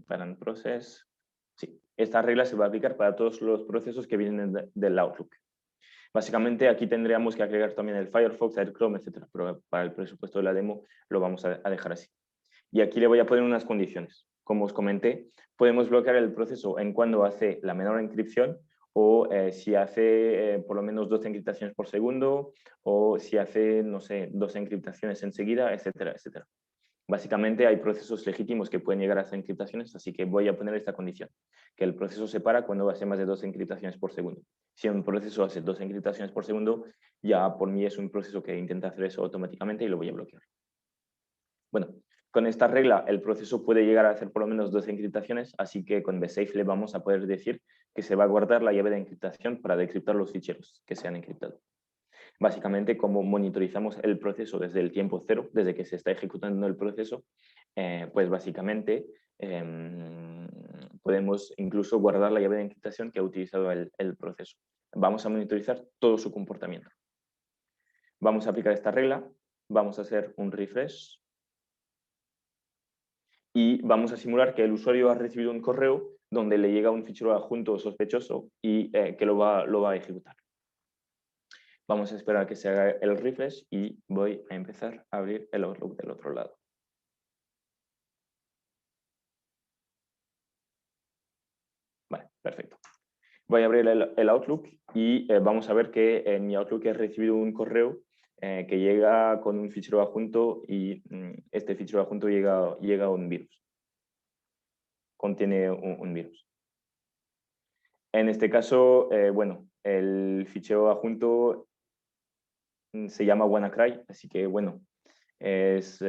Parent process. Sí, esta regla se va a aplicar para todos los procesos que vienen del Outlook. Básicamente aquí tendríamos que agregar también el Firefox, el Chrome, etcétera, pero para el presupuesto de la demo lo vamos a dejar así. Y aquí le voy a poner unas condiciones. Como os comenté, podemos bloquear el proceso en cuando hace la menor encripción o si hace por lo menos 12 encriptaciones por segundo o si hace, no sé, 2 encriptaciones enseguida, etcétera, etcétera. Básicamente hay procesos legítimos que pueden llegar a hacer encriptaciones, así que voy a poner esta condición, que el proceso se para cuando hace más de 2 encriptaciones por segundo. Si un proceso hace 2 encriptaciones por segundo, ya por mí es un proceso que intenta hacer eso automáticamente y lo voy a bloquear. Bueno, con esta regla el proceso puede llegar a hacer por lo menos 2 encriptaciones, así que con bsafe le vamos a poder decir que se va a guardar la llave de encriptación para decriptar los ficheros que se han encriptado. Básicamente, como monitorizamos el proceso desde el tiempo cero, desde que se está ejecutando el proceso, pues básicamente podemos incluso guardar la llave de encriptación que ha utilizado el proceso. Vamos a monitorizar todo su comportamiento. Vamos a aplicar esta regla, vamos a hacer un refresh y vamos a simular que el usuario ha recibido un correo donde le llega un fichero adjunto sospechoso y que lo va a ejecutar. Vamos a esperar a que se haga el refresh y voy a empezar a abrir el Outlook del otro lado. Vale, perfecto. Voy a abrir el Outlook y vamos a ver que en mi Outlook he recibido un correo que llega con un fichero adjunto y este fichero adjunto llega a un virus. Contiene un virus. En este caso, bueno, el fichero adjunto se llama WannaCry, así que bueno, es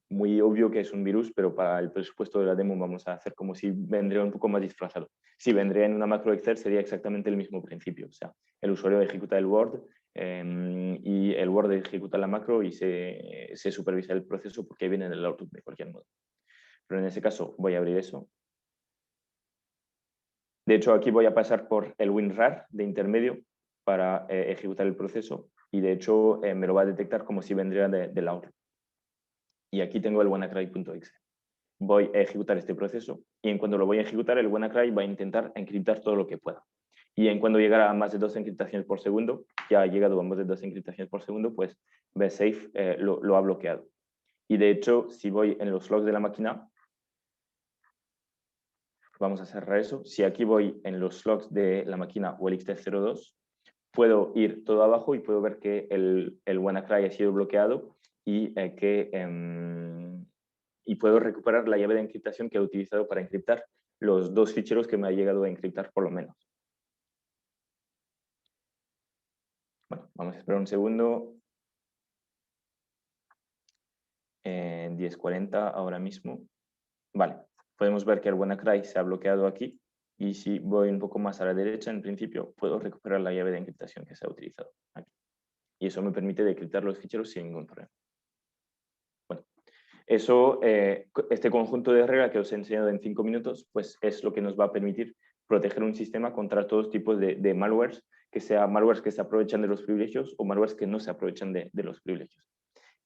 muy obvio que es un virus, pero para el presupuesto de la demo vamos a hacer como si vendría un poco más disfrazado. Si vendría en una macro Excel sería exactamente el mismo principio, o sea, el usuario ejecuta el Word y el Word ejecuta la macro y se supervisa el proceso porque viene del Outlook de cualquier modo. Pero en ese caso voy a abrir eso. De hecho, aquí voy a pasar por el WinRAR de intermedio para ejecutar el proceso y de hecho me lo va a detectar como si vendría del Outlook. Y aquí tengo el WannaCry.exe. Voy a ejecutar este proceso y en cuando lo voy a ejecutar, el WannaCry va a intentar encriptar todo lo que pueda. Y en cuando llegara a más de 2 encriptaciones por segundo, ya ha llegado a más de 2 encriptaciones por segundo, pues bsafe lo ha bloqueado. Y de hecho, si voy en los logs de la máquina, vamos a cerrar eso. Si aquí voy en los logs de la máquina OLXT02, puedo ir todo abajo y puedo ver que el WannaCry ha sido bloqueado y y puedo recuperar la llave de encriptación que he utilizado para encriptar los 2 ficheros que me ha llegado a encriptar por lo menos. Bueno, vamos a esperar un segundo. 10:40 ahora mismo. Vale, podemos ver que el WannaCry se ha bloqueado aquí y si voy un poco más a la derecha, en principio, puedo recuperar la llave de encriptación que se ha utilizado aquí. Y eso me permite decriptar los ficheros sin ningún problema. Bueno, eso, este conjunto de reglas que os he enseñado en 5 minutos, pues es lo que nos va a permitir proteger un sistema contra todos tipos de malwares, que sean malwares que se aprovechan de los privilegios o malwares que no se aprovechan de los privilegios.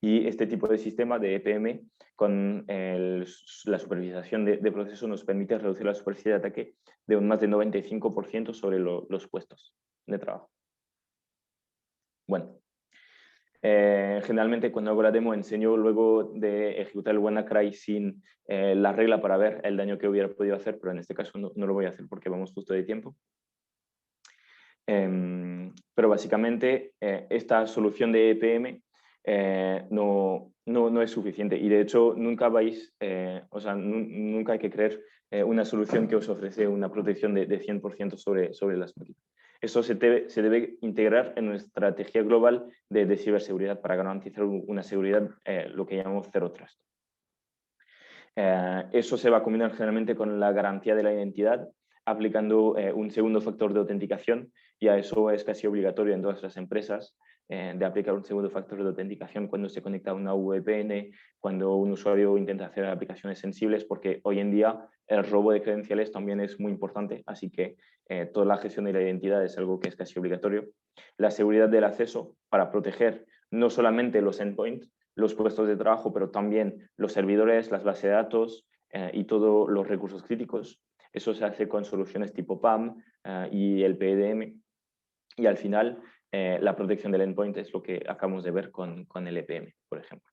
Y este tipo de sistema de EPM con la supervisación de proceso nos permite reducir la superficie de ataque de un más de 95% sobre los puestos de trabajo. Bueno, generalmente cuando hago la demo enseño luego de ejecutar el WannaCry sin la regla para ver el daño que hubiera podido hacer, pero en este caso no lo voy a hacer porque vamos justo de tiempo. Pero básicamente esta solución de EPM no es suficiente y de hecho nunca nunca hay que creer una solución que os ofrece una protección de 100% sobre las máquinas. Eso se debe integrar en nuestra estrategia global de ciberseguridad para garantizar una seguridad, lo que llamamos Zero Trust. Eso se va a combinar generalmente con la garantía de la identidad, aplicando un segundo factor de autenticación, y a eso es casi obligatorio en todas las empresas de aplicar un segundo factor de autenticación cuando se conecta a una VPN, cuando un usuario intenta hacer aplicaciones sensibles, porque hoy en día el robo de credenciales también es muy importante, así que toda la gestión de la identidad es algo que es casi obligatorio. La seguridad del acceso para proteger no solamente los endpoints, los puestos de trabajo, pero también los servidores, las bases de datos y todos los recursos críticos. Eso se hace con soluciones tipo PAM y el PEDM. Y al final, la protección del endpoint es lo que acabamos de ver con el EPM, por ejemplo.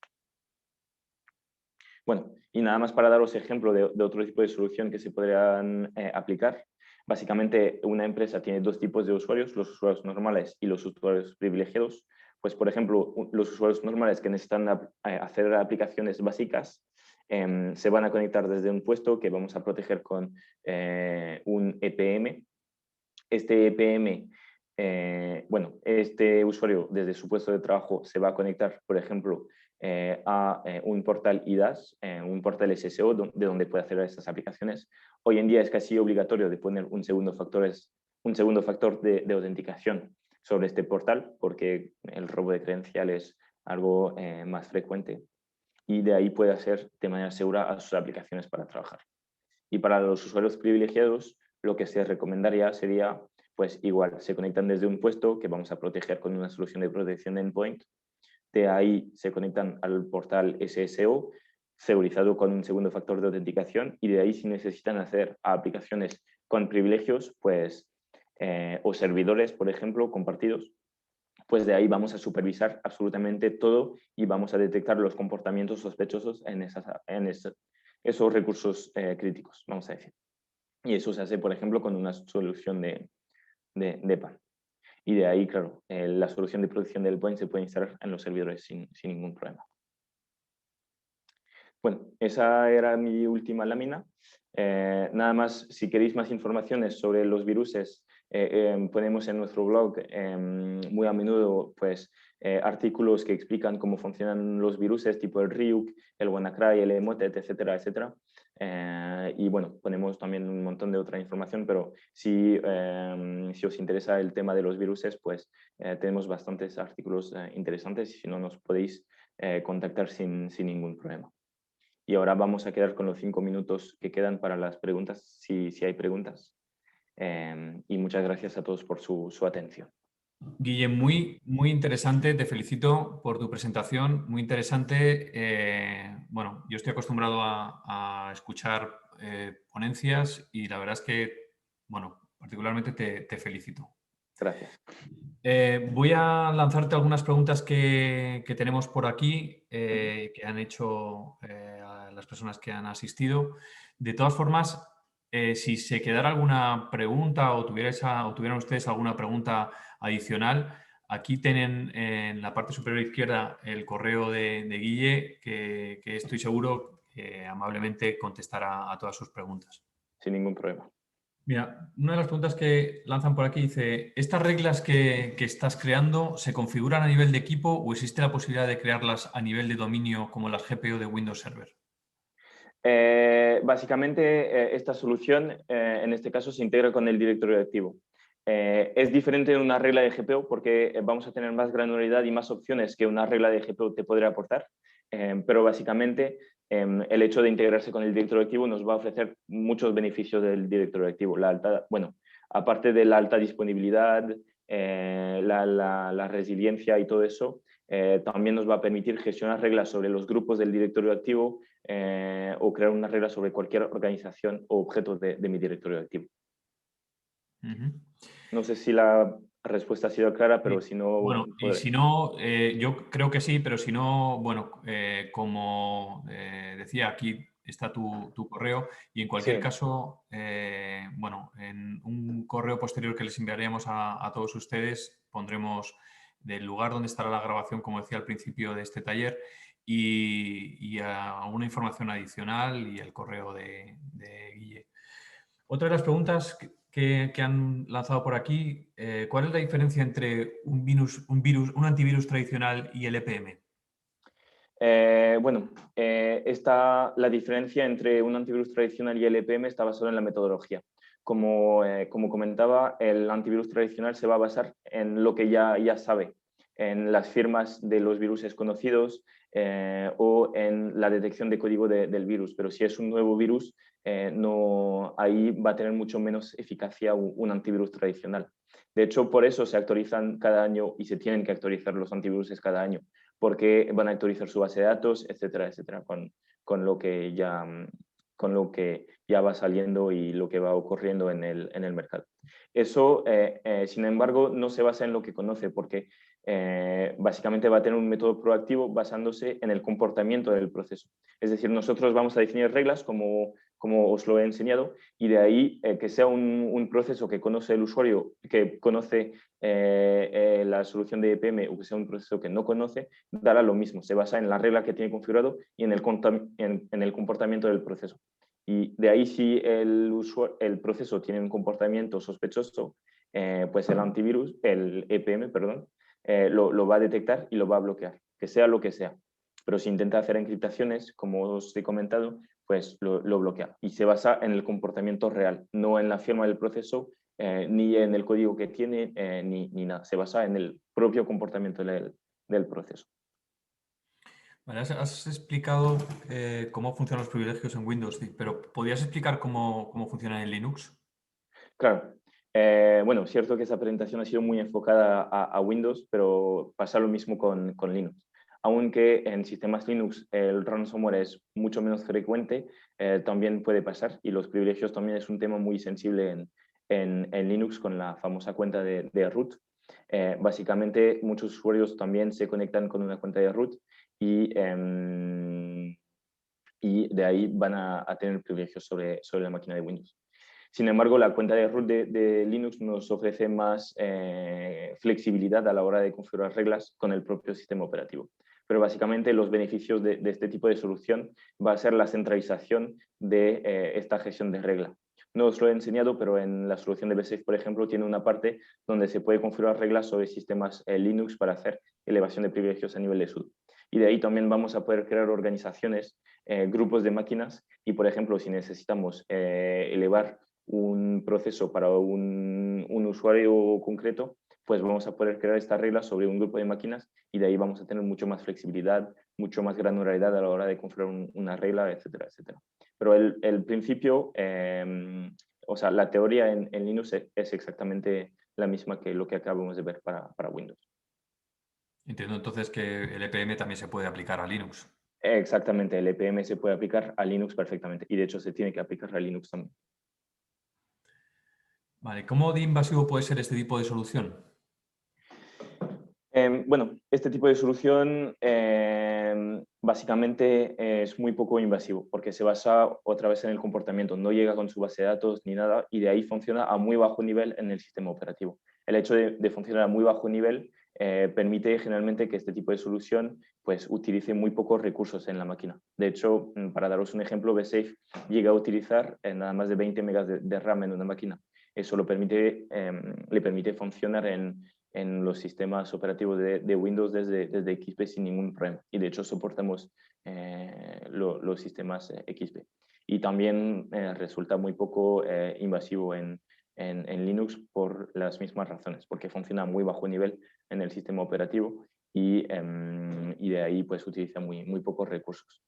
Bueno, y nada más para daros ejemplo de otro tipo de solución que se podrían aplicar. Básicamente, una empresa tiene dos tipos de usuarios, los usuarios normales y los usuarios privilegiados. Pues, por ejemplo, los usuarios normales que necesitan hacer aplicaciones básicas se van a conectar desde un puesto que vamos a proteger con un EPM. Este EPM, bueno, este usuario desde su puesto de trabajo se va a conectar, por ejemplo, a un portal IDaaS, un portal SSO de donde puede hacer estas aplicaciones. Hoy en día es casi obligatorio de poner un segundo factor de autenticación sobre este portal porque el robo de credencial es algo más frecuente y de ahí puede hacer de manera segura a sus aplicaciones para trabajar. Y para los usuarios privilegiados, lo que se recomendaría sería, pues igual, se conectan desde un puesto que vamos a proteger con una solución de protección de endpoint. De ahí se conectan al portal SSO, segurizado con un segundo factor de autenticación, y de ahí si necesitan hacer aplicaciones con privilegios, pues, o servidores, por ejemplo, compartidos, pues de ahí vamos a supervisar absolutamente todo y vamos a detectar los comportamientos sospechosos en esos recursos críticos, vamos a decir. Y eso se hace, por ejemplo, con una solución de PAN. Y de ahí, claro, la solución de protección del endpoint se puede instalar en los servidores sin ningún problema. Bueno, esa era mi última lámina. Nada más, si queréis más informaciones sobre los viruses, ponemos en nuestro blog muy a menudo pues, artículos que explican cómo funcionan los viruses, tipo el Ryuk, el WannaCry, el Emotet, etcétera, etcétera. Y bueno, ponemos también un montón de otra información, pero si os interesa el tema de los viruses, pues tenemos bastantes artículos interesantes y si no, nos podéis contactar sin ningún problema. Y ahora vamos a quedar con los 5 minutos que quedan para las preguntas, si hay preguntas. Y muchas gracias a todos por su atención. Guille, muy interesante, te felicito por tu presentación, muy interesante. Bueno, yo estoy acostumbrado a escuchar ponencias y la verdad es que, bueno, particularmente te felicito. Gracias. Voy a lanzarte algunas preguntas que tenemos por aquí, que han hecho a las personas que han asistido. De todas formas, si se quedara alguna pregunta o tuvieran ustedes alguna pregunta adicional, aquí tienen en la parte superior izquierda el correo de Guille, que estoy seguro que amablemente contestará a todas sus preguntas. Sin ningún problema. Mira, una de las preguntas que lanzan por aquí dice, ¿estas reglas que estás creando se configuran a nivel de equipo o existe la posibilidad de crearlas a nivel de dominio como las GPO de Windows Server? Básicamente, esta solución, en este caso, se integra con el directorio activo. Es diferente de una regla de GPO porque vamos a tener más granularidad y más opciones que una regla de GPO te podría aportar, pero básicamente el hecho de integrarse con el directorio activo nos va a ofrecer muchos beneficios del directorio activo. Bueno, aparte de la alta disponibilidad, la resiliencia y todo eso, también nos va a permitir gestionar reglas sobre los grupos del directorio activo o crear una regla sobre cualquier organización o objeto de mi directorio activo. No sé si la respuesta ha sido clara, pero si no... Bueno, y si no, yo creo que sí, pero si no, bueno, como decía, aquí está tu correo y en cualquier Sí. caso, bueno, en un correo posterior que les enviaremos a todos ustedes pondremos del lugar donde estará la grabación, como decía al principio de este taller, y alguna información adicional y el correo de Guille. Otra de las preguntas que han lanzado por aquí, ¿cuál es la diferencia entre un antivirus tradicional y el EPM? Bueno, la diferencia entre un antivirus tradicional y el EPM está basada en la metodología. Como comentaba, el antivirus tradicional se va a basar en lo que ya sabe, en las firmas de los virus conocidos o en la detección de código del virus. Pero si es un nuevo virus, ahí va a tener mucho menos eficacia un antivirus tradicional. De hecho, por eso se actualizan cada año y se tienen que actualizar los antivirus cada año, porque van a actualizar su base de datos, etcétera, etcétera, con lo que ya con lo que ya va saliendo y lo que va ocurriendo en el mercado. Eso, sin embargo, no se basa en lo que conoce, porque básicamente va a tener un método proactivo basándose en el comportamiento del proceso. Es decir, nosotros vamos a definir reglas como os lo he enseñado, y de ahí que sea un proceso que conoce el usuario, que conoce la solución de EPM, o que sea un proceso que no conoce, dará lo mismo. Se basa en la regla que tiene configurado y en el comportamiento del proceso. Y de ahí, si el proceso tiene un comportamiento sospechoso, pues el antivirus, el EPM, perdón, lo va a detectar y lo va a bloquear, que sea lo que sea. Pero si intenta hacer encriptaciones, como os he comentado, pues lo bloquea. Y se basa en el comportamiento real, no en la firma del proceso, ni en el código que tiene, ni nada. Se basa en el propio comportamiento del proceso. Vale, has explicado cómo funcionan los privilegios en Windows, pero ¿podrías explicar cómo funcionan en Linux? Claro. Bueno, cierto que esa presentación ha sido muy enfocada a Windows, pero pasa lo mismo con Linux. Aunque en sistemas Linux el ransomware es mucho menos frecuente, también puede pasar, y los privilegios también es un tema muy sensible en Linux con la famosa cuenta de root. Básicamente, muchos usuarios también se conectan con una cuenta de root y de ahí van a tener privilegios sobre la máquina de Windows. Sin embargo, la cuenta de root de Linux nos ofrece más flexibilidad a la hora de configurar reglas con el propio sistema operativo. Pero básicamente los beneficios de este tipo de solución va a ser la centralización de esta gestión de regla. No os lo he enseñado, pero en la solución de BSafe, por ejemplo, tiene una parte donde se puede configurar reglas sobre sistemas Linux para hacer elevación de privilegios a nivel de sudo. Y de ahí también vamos a poder crear organizaciones, grupos de máquinas, y, por ejemplo, si necesitamos elevar un proceso para un usuario concreto, pues vamos a poder crear esta regla sobre un grupo de máquinas, y de ahí vamos a tener mucho más flexibilidad, mucho más granularidad a la hora de configurar una regla, etcétera, etcétera. Pero el principio, o sea, la teoría en Linux es exactamente la misma que lo que acabamos de ver para Windows. Entiendo entonces que el EPM también se puede aplicar a Linux. Exactamente, el EPM se puede aplicar a Linux perfectamente, y de hecho se tiene que aplicar a Linux también. Vale, ¿cómo de invasivo puede ser este tipo de solución? Bueno, este tipo de solución básicamente es muy poco invasivo, porque se basa otra vez en el comportamiento, no llega con su base de datos ni nada, y de ahí funciona a muy bajo nivel en el sistema operativo. El hecho de funcionar a muy bajo nivel permite generalmente que este tipo de solución pues utilice muy pocos recursos en la máquina. De hecho, para daros un ejemplo, BSafe llega a utilizar nada más de 20 megas de RAM en una máquina. Eso le permite funcionar en los sistemas operativos de Windows desde XP sin ningún problema. Y de hecho soportamos los sistemas XP. Y también resulta muy poco invasivo en Linux por las mismas razones, porque funciona a muy bajo nivel en el sistema operativo, y de ahí pues utiliza muy pocos recursos.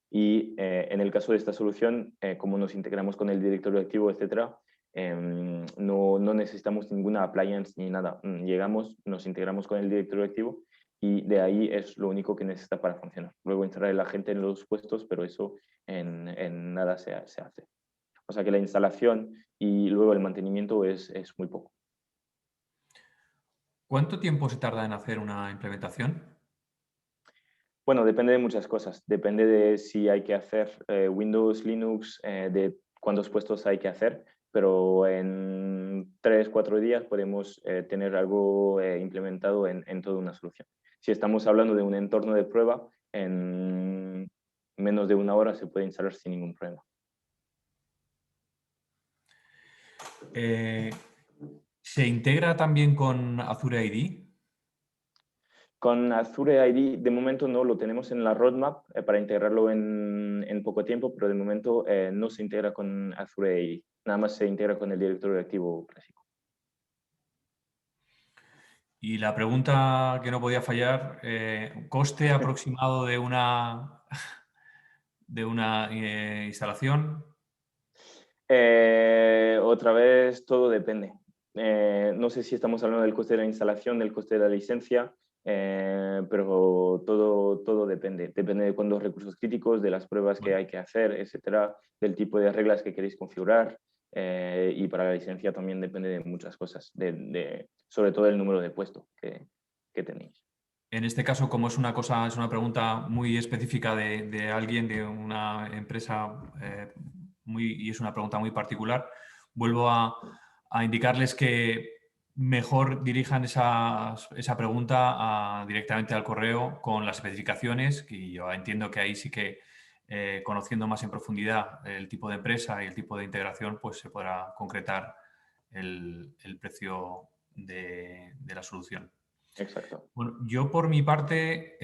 Y en el caso de esta solución, como nos integramos con el directorio activo, etcétera, no necesitamos ninguna appliance ni nada. Llegamos, nos integramos con el directorio activo, y de ahí es lo único que necesita para funcionar. Luego instalar el agente en los puestos, pero eso en nada se hace. O sea que la instalación y luego el mantenimiento es muy poco. ¿Cuánto tiempo se tarda en hacer una implementación? Bueno, depende de muchas cosas. Depende de si hay que hacer Windows, Linux, de cuántos puestos hay que hacer, pero en 3-4 días podemos tener algo implementado en toda una solución. Si estamos hablando de un entorno de prueba, en menos de una hora se puede instalar sin ningún problema. ¿Se integra también con Azure ID? Con Azure ID, de momento no lo tenemos en la roadmap para integrarlo en poco tiempo, pero de momento no se integra con Azure ID. Nada más se integra con el directorio activo clásico. Y la pregunta que no podía fallar, ¿coste aproximado de una instalación? Otra vez, todo depende. No sé si estamos hablando del coste de la instalación, del coste de la licencia, pero todo depende. Depende de cuántos recursos críticos, de las pruebas que Bueno, hay que hacer, etcétera, del tipo de reglas que queréis configurar. Y para la licencia también depende de muchas cosas, sobre todo el número de puesto que tenéis. en este caso, como es una cosa, es una pregunta muy específica de alguien, de una empresa, y es una pregunta muy particular, vuelvo a indicarles que mejor dirijan esa pregunta directamente al correo con las especificaciones, y yo entiendo que ahí sí que, conociendo más en profundidad el tipo de empresa y el tipo de integración, pues se podrá concretar el precio de la solución. Exacto. Bueno, yo por mi parte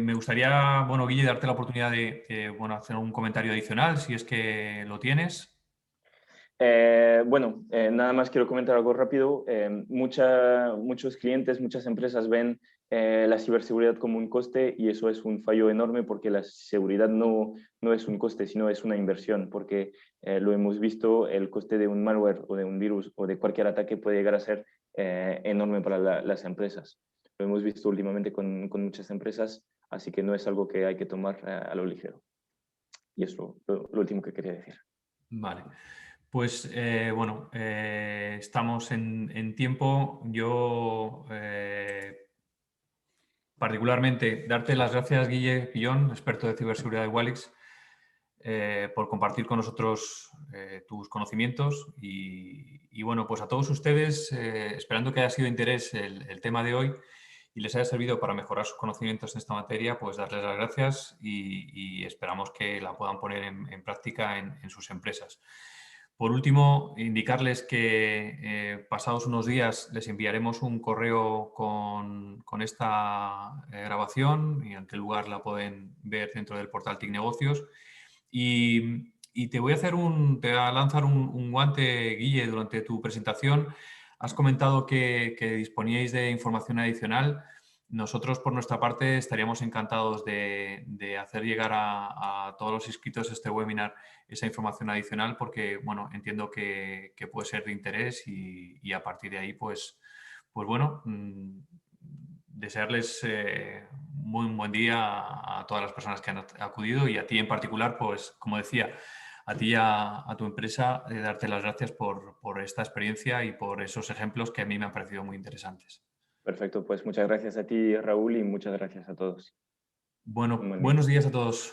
me gustaría, bueno, Guille, darte la oportunidad bueno, hacer un comentario adicional, si es que lo tienes. Nada más quiero comentar algo rápido. Muchos clientes, muchas empresas ven la ciberseguridad como un coste y eso es un fallo enorme porque la seguridad no es un coste, sino es una inversión, porque lo hemos visto, el coste de un malware o de un virus o de cualquier ataque puede llegar a ser enorme para las empresas. Lo hemos visto últimamente con muchas empresas, así que no es algo que hay que tomar a lo ligero. Y es lo último que quería decir. Vale. Pues bueno, estamos en tiempo. Yo particularmente darte las gracias, Guille Pillón, experto de ciberseguridad de Walix, por compartir con nosotros tus conocimientos y, bueno, pues a todos ustedes, esperando que haya sido de interés el tema de hoy y les haya servido para mejorar sus conocimientos en esta materia, pues darles las gracias y esperamos que la puedan poner en práctica en sus empresas. Por último, indicarles que pasados unos días les enviaremos un correo con esta grabación y en qué lugar la pueden ver dentro del portal TIC Negocios. Y te voy a te voy a lanzar un guante, Guille, durante tu presentación. Has comentado que disponíais de información adicional. Nosotros, por nuestra parte, estaríamos encantados de hacer llegar a todos los inscritos a este webinar esa información adicional porque, bueno, entiendo que puede ser de interés y a partir de ahí, pues bueno, desearles muy un buen día a todas las personas que han acudido y a ti en particular, pues como decía, a ti y a tu empresa, darte las gracias por esta experiencia y por esos ejemplos que a mí me han parecido muy interesantes. Perfecto, pues muchas gracias a ti, Raúl, y muchas gracias a todos. Un Bueno, buen día. buenos días a todos.